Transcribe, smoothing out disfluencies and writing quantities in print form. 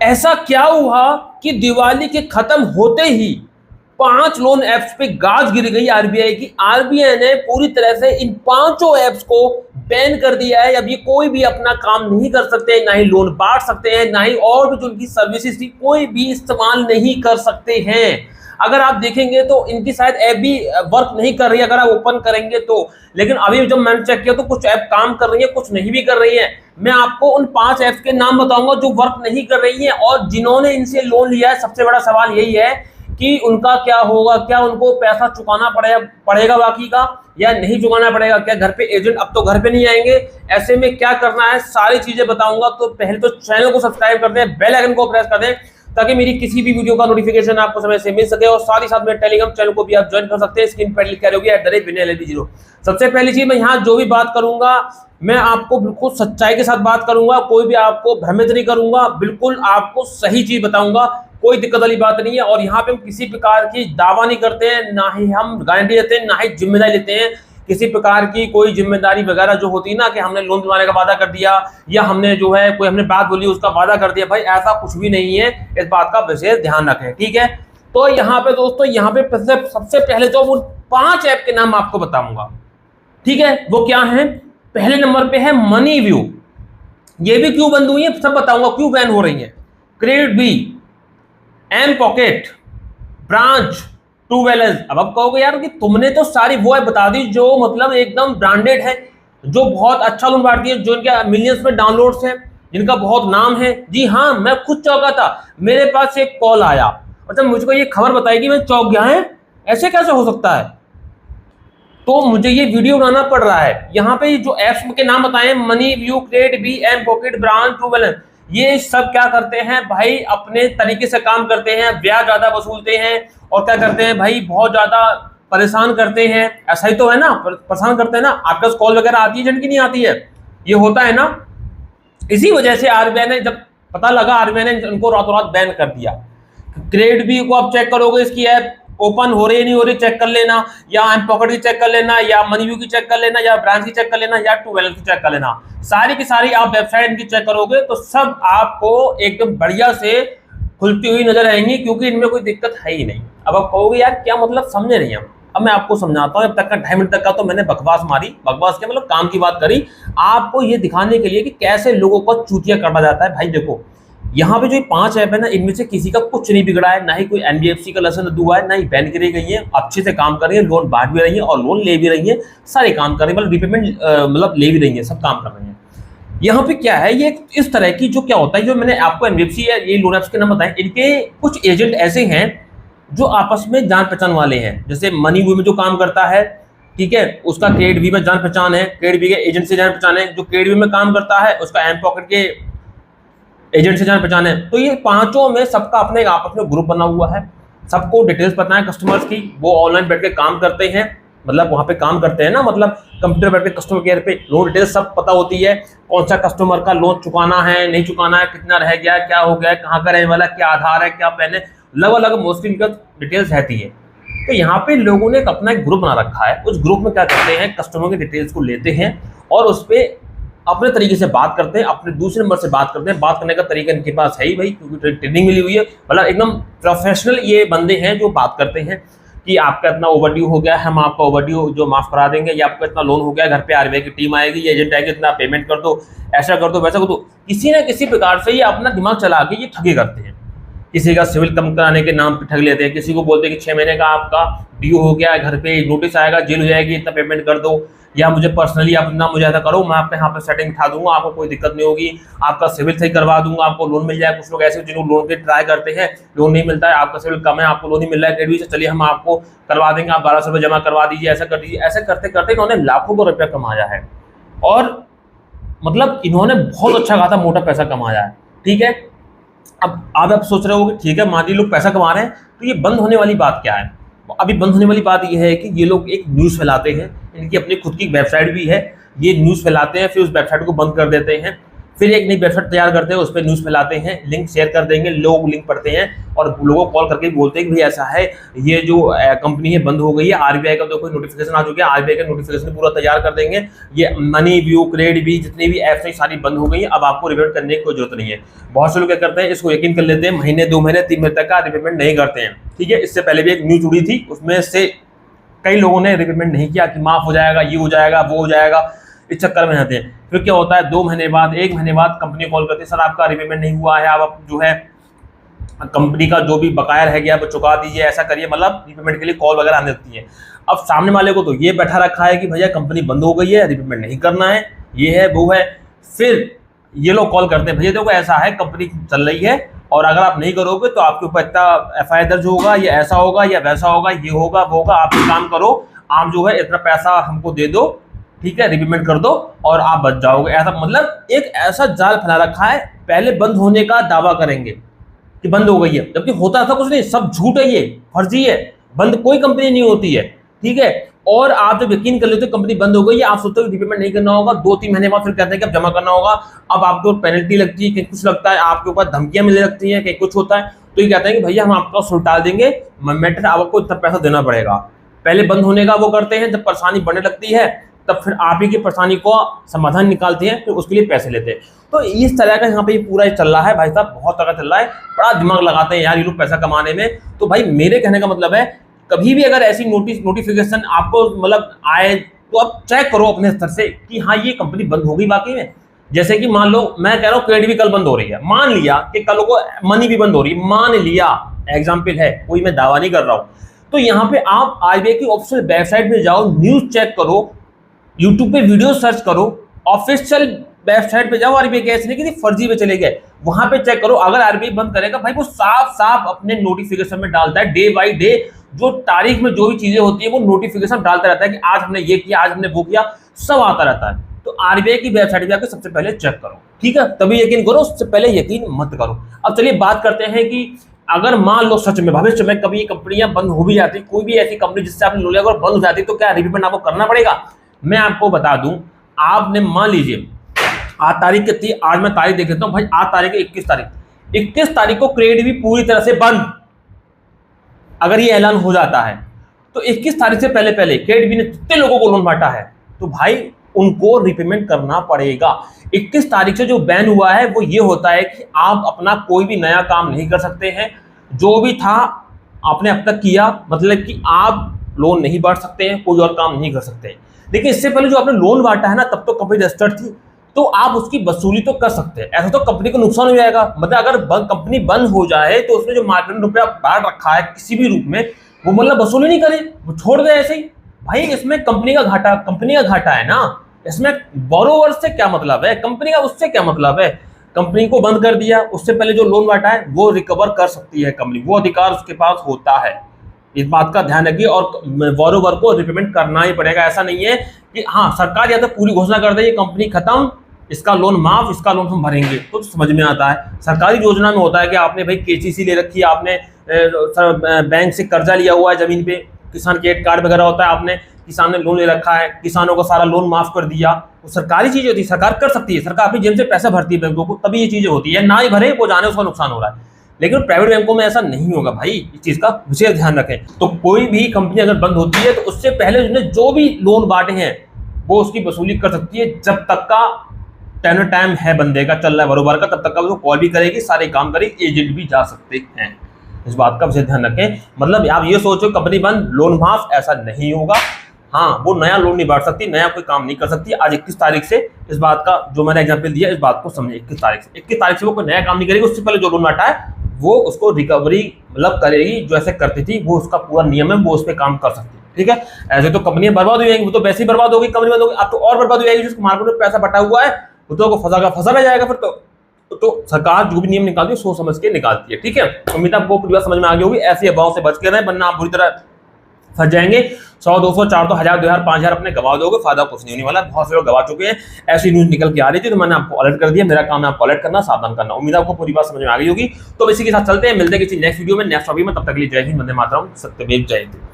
ऐसा क्या हुआ कि दिवाली के खत्म होते ही 5 लोन ऐप्स पे गाज गिर गई आरबीआई की। आरबीआई ने पूरी तरह से इन 5 ऐप्स को बैन कर दिया है। अब ये कोई भी अपना काम नहीं कर सकते, ना ही लोन बांट सकते हैं, ना ही और भी जो उनकी सर्विसेज थी कोई भी इस्तेमाल नहीं कर सकते हैं। अगर आप देखेंगे तो इनकी शायद ऐप भी वर्क नहीं कर रही है अगर आप ओपन करेंगे तो। लेकिन अभी जब मैंने चेक किया तो कुछ ऐप काम कर रही है, कुछ नहीं भी कर रही है। मैं आपको उन 5 ऐप्स के नाम बताऊंगा जो वर्क नहीं कर रही है, और जिन्होंने इनसे लोन लिया है सबसे बड़ा सवाल यही है कि उनका क्या होगा, क्या उनको पैसा चुकाना पड़ेगा बाकी का या नहीं चुकाना पड़ेगा, क्या घर पे एजेंट अब तो घर पे नहीं आएंगे, ऐसे में क्या करना है, सारी चीजें बताऊंगा। तो पहले तो चैनल को सब्सक्राइब कर दें, बेल आइकन को प्रेस कर दें ताकि मेरी किसी भी वीडियो का नोटिफिकेशन आपको समय से मिल सके। और साथ ही साथ मेरे टेलीग्राम चैनल को भी आप ज्वाइन कर सकते हैं, स्क्रीन पर लिखा रहेगी @vinayLB0। सबसे पहली चीज, मैं यहाँ जो भी बात करूंगा मैं आपको बिल्कुल सच्चाई के साथ बात करूंगा, कोई भी आपको भ्रमित नहीं करूंगा, बिल्कुल आपको सही चीज बताऊंगा, कोई दिक्कत वाली बात नहीं है। और यहाँ पे हम किसी प्रकार की दावा नहीं करते हैं, ना ही हम गारंटी देते हैं, ना ही जिम्मेदारी लेते हैं। किसी प्रकार की कोई जिम्मेदारी वगैरह जो होती है ना कि हमने लोन दिलाने का वादा कर दिया या हमने जो है कोई हमने बात बोली उसका वादा कर दिया, भाई ऐसा कुछ भी नहीं है। इस बात का विशेष ध्यान रखें, ठीक है। तो यहाँ पे दोस्तों, यहाँ पे सबसे पहले तो वो 5 ऐप के नाम आपको बताऊंगा, ठीक है। वो क्या है? पहले नंबर पे है मनी व्यू। ये भी क्यों बंद हुई है सब बताऊंगा, क्यों बैन हो रही है। KreditBee, mPokket, Branch, TrueBalance. अब आप कहोगे यार कि तुमने तो सारी वो ऐप बता दी जो मतलब एकदम ब्रांडेड है, जो बहुत अच्छा लोन बांटती है, जो इनके मिलियंस में डाउनलोड्स हैं, जिनका बहुत नाम है। जी हाँ, मैं खुद चौंका था, मेरे पास एक कॉल आया और जब मुझको ये खबर बताई कि मैं चौंक गया है, ऐसे कैसे हो सकता है। तो मुझे ये वीडियो बनाना पड़ रहा है। यहाँ पे जो एप्स के नाम बताए, MoneyView, KreditBee, mPokket, Branch, TrueBalance, ये सब क्या करते हैं भाई, अपने तरीके से काम करते हैं, ब्याज ज्यादा वसूलते हैं और क्या करते हैं भाई, बहुत ज्यादा परेशान करते हैं। ऐसा ही तो है ना, परेशान करते हैं ना। आपके पास कॉल वगैरह आती है, एजेंट की नहीं आती है, ये होता है ना। इसी वजह से आरबीआई ने जब पता लगा, आरबीआई ने उनको रातों रात बैन कर दिया। क्रेडिट बी को आप चेक करोगे, इसकी ऐप ओपन हो रही नहीं हो रही चेक कर लेना, या एम पॉकेट की चेक कर लेना, या मनी व्यू की चेक कर लेना, या ब्रांच की चेक कर लेना, या ट्रू बैलेंस की चेक कर लेना। सारी की सारी आप वेबसाइट इनकी चेक करोगे तो सब आपको एकदम बढ़िया से खुलती हुई नजर आएंगी, क्योंकि इनमें कोई दिक्कत है ही नहीं। अब आप कहोगे यार क्या मतलब, समझे नहीं हम। अब मैं आपको समझाता हूँ। अब तक का 2.5 मिनट तक का तो मैंने बकवास मारी, बकवास के मतलब काम की बात करी, आपको ये दिखाने के लिए कि कैसे लोगों को चूतिया काटा जाता है। भाई देखो, यहाँ पे जो 5 ऐप है ना, इनमें से किसी का कुछ नहीं बिगड़ा है, ना ही कोई एनबीएफसी का लाइसेंस हुआ है, ना ही बैन करी गई है, अच्छे से काम कर रही है, लोन बांट भी रही है और लोन ले भी रही है, सारे काम कर रही है, मतलब रिपेमेंट मतलब ले भी रही है, सब काम कर रही है। यहाँ पे क्या है, ये इस तरह की जो क्या होता है, जो मैंने आपको एनबीएफसी है ये लोन ऐप्स के नाम बताए, इनके कुछ एजेंट ऐसे हैं जो आपस में जान पहचान वाले हैं। जैसे मनी व्यू में जो काम करता है, ठीक है, उसका क्रेडिट व्यू में जान पहचान है, क्रेडिट व्यू के एजेंट से जान पहचान है। जो क्रेडिट व्यू में काम करता है उसका एम पॉकेट के एजेंट से जान पहचान है। तो ये 5 में सबका अपने आपस में ग्रुप बना हुआ है, सबको डिटेल्स पता है कस्टमर्स की, वो ऑनलाइन बैठ के काम करते हैं, मतलब वहां पे काम करते हैं ना, मतलब कंप्यूटर बैठ के कस्टमर केयर पे लोन डिटेल्स सब पता होती है, कौन सा कस्टमर का लोन चुकाना है, नहीं चुकाना है, कितना रह गया है, क्या हो गया है, कहाँ का रहने वाला, क्या आधार है, क्या पैन है, अलग अलग मोस्टली इनका डिटेल्स रहती है। तो यहाँ पे लोगों ने अपना एक ग्रुप बना रखा है। उस ग्रुप में क्या करते हैं, कस्टमर की डिटेल्स को लेते हैं और उस पर अपने तरीके से बात करते हैं, अपने दूसरे नंबर से बात करते हैं। बात करने का तरीका इनके पास है ही भाई, क्योंकि ट्रेनिंग मिली हुई है, मतलब एकदम प्रोफेशनल ये बंदे हैं जो बात करते हैं कि आपका इतना ओवरड्यू हो गया है, हम आपका ओवरड्यू जो माफ करा देंगे, या आपका इतना लोन हो गया, घर पे आरबीआई की टीम आएगी, ये एजेंट आएगी, इतना पेमेंट कर दो, ऐसा कर दो, वैसा कर दो। किसी ना किसी प्रकार से ये अपना दिमाग चला के ये ठगी करते हैं। किसी का सिविल कम कराने के नाम पे ठग लेते हैं, किसी को बोलते हैं कि 6 महीने का आपका ड्यू हो गया है, घर पे नोटिस आएगा, जेल हो जाएगी, इतना पेमेंट कर दो, या मुझे पर्सनली आप इतना मुझे ऐसा करो, मैं आपके यहाँ पे सेटिंग बिठा दूंगा, आपको कोई दिक्कत नहीं होगी, आपका सिविल सही करवा दूंगा, आपको लोन मिल जाए। कुछ लोग ऐसे जिनको लोन के ट्राई करते हैं, लोन नहीं मिलता है, आपका सिविल कम है, आपको लोन नहीं मिल रहा है, क्रेडिट से चलिए हम आपको करवा देंगे, आप 1200 रुपये जमा करवा दीजिए, ऐसा कर दीजिए। ऐसा करते करते इन्होंने लाखों का रुपया कमाया है, और मतलब इन्होंने बहुत अच्छा खासा मोटा पैसा कमाया है, ठीक है। अब आप सोच रहे हो कि ठीक है, मान ली लोग पैसा कमा रहे हैं, तो ये बंद होने वाली बात क्या है। अभी बंद होने वाली बात यह है कि ये लोग एक न्यूज़ फैलाते हैं, इनकी अपनी खुद की वेबसाइट भी है, ये न्यूज़ फैलाते हैं, फिर उस वेबसाइट को बंद कर देते हैं, फिर एक नई वेबसाइट तैयार करते हैं, उस पर न्यूज़ फैलाते हैं, लिंक शेयर कर देंगे, लोग लिंक पढ़ते हैं और लोगों को कॉल करके बोलते हैं कि भाई ऐसा है, ये जो कंपनी है बंद हो गई है, आरबीआई का तो कोई नोटिफिकेशन आ चुका है, आरबीआई का नोटिफिकेशन पूरा तैयार कर देंगे, ये मनी व्यू, क्रेडिट जितनी भी ऐप्स हैं सारी बंद हो गई है, अब आपको रिपेमेंट करने की कोई जरूरत नहीं है। बहुत से लोग क्या करते हैं, इसको यकीन कर लेते हैं, महीने 2 महीने 3 महीने तक का रिपेमेंट नहीं करते हैं। ठीक है, इससे पहले भी एक न्यूज उड़ी थी, उसमें से कई लोगों ने रिपेमेंट नहीं किया कि माफ हो जाएगा, ये हो जाएगा, वो हो जाएगा, इस चक्कर में रहते हैं। फिर क्या होता है, 2 महीने बाद 1 महीने बाद कंपनी कॉल करती है, सर आपका रिपेमेंट नहीं हुआ है, आप जो है कंपनी का जो भी बकाया रह गया वो चुका दीजिए, ऐसा करिए, मतलब रिपेमेंट के लिए कॉल वगैरह आने लगती है। अब सामने वाले को तो ये बैठा रखा है कि भैया कंपनी बंद हो गई है, रिपेमेंट नहीं करना है, ये है वो है। फिर ये लोग कॉल करते हैं, भैया देखो ऐसा है, कंपनी चल रही है और अगर आप नहीं करोगे तो आपके ऊपर इतना एफआईआर दर्ज होगा, या ऐसा होगा या वैसा होगा, ये होगा वो होगा, आप एक काम करो, आप जो है इतना पैसा हमको दे दो, ठीक है, रिपेमेंट कर दो और आप बच जाओगे। ऐसा मतलब एक ऐसा जाल फैला रखा है, पहले बंद होने का दावा करेंगे कि बंद हो गई है, जबकि होता ऐसा कुछ नहीं, सब झूठ है, ये फर्जी है, बंद कोई कंपनी नहीं होती है। ठीक है, और आप जब यकीन कर लेते हो कंपनी बंद हो गई है, आप सोचते हो रिपेमेंट नहीं करना होगा, 2-3 महीने बाद फिर कहते हैं कि अब जमा करना होगा, अब आपको पेनल्टी लगती है, कहीं कुछ लगता है, आपके ऊपर धमकियां मिलने लगती हैं, कहीं कुछ होता है, तो ये कहते हैं कि भैया हम आपका सुलटा देंगे, मैटर आपको इतना पैसा देना पड़ेगा। पहले बंद होने का वो करते हैं, जब परेशानी बढ़ने लगती है तब फिर आप ही की परेशानी को समाधान निकालते हैं, फिर उसके लिए पैसे लेते हैं। तो इस तरह का यहाँ पे ये पूरा चल रहा है भाई साहब, बहुत तरह चल रहा है, बड़ा दिमाग लगाते हैं यार ये लोग पैसा कमाने में। तो भाई मेरे कहने का मतलब है, कभी भी अगर ऐसी नोटिफिकेशन आपको मतलब आए तो आप चेक करो अपने स्तर से कि हाँ ये कंपनी बंद होगी वाकई में। जैसे कि मान लो मैं कह रहा हूँ क्रेडिट भी कल बंद हो रही है, मान लिया कि कल को मनी भी बंद हो रही है, मान लिया, एग्जाम्पल है, कोई मैं दावा नहीं कर रहा हूँ, तो यहाँ पे आप आरबीआई की ऑफिशियल वेबसाइट पे जाओ, न्यूज चेक करो, यूट्यूब पे वीडियो सर्च करो, ऑफिशियल वेबसाइट पे जाओ, आरबीआई के ऐसे नहीं कि फर्जी पे चले गए, वहां पे चेक करो। अगर आरबीआई बंद करेगा भाई वो साफ साफ अपने नोटिफिकेशन में डालता है, डे बाय डे जो तारीख में जो भी चीजें होती है वो नोटिफिकेशन डालता रहता है कि आज हमने ये किया, आज हमने वो किया, सब आता रहता है। तो आरबीआई की वेबसाइट पे जाकर सबसे पहले चेक करो, ठीक है, तभी यकीन करो, उससे पहले यकीन मत करो। अब चलिए बात करते हैं कि अगर मान लो सच में भविष्य में कभी कंपनियां बंद हो भी जाती, कोई भी ऐसी कंपनी जिससे आपने लो लिया अगर बंद हो जाती, तो क्या रिपेमेंट आपको करना पड़ेगा? मैं आपको बता दूं, आपने मान लीजिए आज तारीख कितनी, आज मैं तारीख देख लेता हूं भाई, आज तारीख 21 तारीख को क्रेडिट भी पूरी तरह से बंद, अगर ये ऐलान हो जाता है तो 21 तारीख से पहले क्रेडिट भी ने कितने लोगों को लोन बांटा है, तो भाई उनको रिपेमेंट करना पड़ेगा। 21 तारीख से जो बैन हुआ है वो ये होता है कि आप अपना कोई भी नया काम नहीं कर सकते हैं, जो भी था आपने अब तक किया, मतलब कि आप लोन नहीं बांट सकते हैं, कोई और काम नहीं कर सकते हैं। लेकिन इससे पहले जो आपने लोन बांटा है ना, तब तो कंपनी रजिस्टर्ड थी, तो आप उसकी वसूली तो कर सकते हैं, ऐसा तो कंपनी को नुकसान हो जाएगा। मतलब अगर कंपनी बंद हो जाए तो उसने जो मार्केट में रुपया बांट रखा है किसी भी रूप में, वो मतलब वसूली नहीं करे, वो छोड़ दे ऐसे ही, भाई इसमें कंपनी का घाटा है ना, इसमें बोरोवर से क्या मतलब है, कंपनी का उससे क्या मतलब है। कंपनी को बंद कर दिया, उससे पहले जो लोन बांटा है वो रिकवर कर सकती है कंपनी, वो अधिकार उसके पास होता है, इस बात का ध्यान रखिए। और बोरोवर को रिपेमेंट करना ही पड़ेगा, ऐसा नहीं है कि हाँ सरकार या तो पूरी घोषणा कर दे ये कंपनी खत्म, इसका लोन माफ, इसका लोन हम भरेंगे, तो समझ में आता है। सरकारी योजना में होता है कि आपने भाई केसीसी ले रखी है, आपने बैंक से कर्जा लिया हुआ है जमीन पे, किसान क्रेडिट कार्ड वगैरह होता है, आपने किसान ने लोन ले रखा है, किसानों का सारा लोन माफ कर दिया, वो सरकारी चीजें होती है, सरकार कर सकती है, सरकार अपनी जेब से पैसा भरती है बैंकों को, तभी ये चीजें होती है, ना ही भरे वो जाने उसका नुकसान हो रहा है। लेकिन प्राइवेट बैंकों में ऐसा नहीं होगा भाई, इस चीज का विशेष ध्यान रखें। तो कोई भी कंपनी अगर बंद होती है तो उससे पहले उसने जो भी लोन बांटे हैं वो उसकी वसूली कर सकती है, जब तक का टाइम है बंदे का चल रहा है बरोबर का, तब तक का वो कॉल भी करेगी, सारे काम करेगी, एजेंट भी जा सकते हैं, इस बात का विशेष ध्यान रखें। मतलब आप ये सोचो कंपनी बंद लोन माफ, ऐसा नहीं होगा। हाँ वो नया लोन नहीं बांट सकती, नया कोई काम नहीं कर सकती। आज 21 तारीख से इस बात का जो मैंने एग्जांपल दिया, इस बात को समझे, 21 तारीख से वो कोई नया काम नहीं करेगी, उससे पहले जो लोन बांटा है वो उसको रिकवरी मतलब करेगी, जो ऐसे करती थी वो उसका पूरा नियम है, वो उस पर काम कर सकती है, ठीक है। ऐसे तो कंपनियां बर्बाद हो जाएंगी, वो तो वैसे ही बर्बाद होगी, कंपनी बंद होगी, अब तो और बर्बाद हो जाएगी, जिसको मार्केट में पैसा बटा हुआ है वो तो फंसा रह जाएगा फिर तो सरकार जो भी नियम निकालती है सोच समझ के निकालती है, ठीक है। उम्मीद आपको पूरी बात समझ में आ गई होगी। ऐसी अफवाहों से बच के रहें, वरना आप बुरी तरह फंस जाएंगे। 100, 200, 400, 1000, 2000, 5000 अपने गवा दोगे, फायदा कुछ नहीं होने वाला। बहुत से लोग गवा चुके हैं, ऐसी न्यूज निकल के आ रही थी तो मैंने आपको अलर्ट कर दिया। मेरा काम है आपको अलर्ट करना, सावधान करना। उम्मीद आपको पूरी बात समझ में आ गई होगी। तो इसी के साथ चलते हैं, मिलते हैं किसी नेक्स्ट वीडियो में, नेक्स्ट टॉपिक में। तब तक के लिए जय हिंद, वंदे मातरम, सत्यमेव जयते।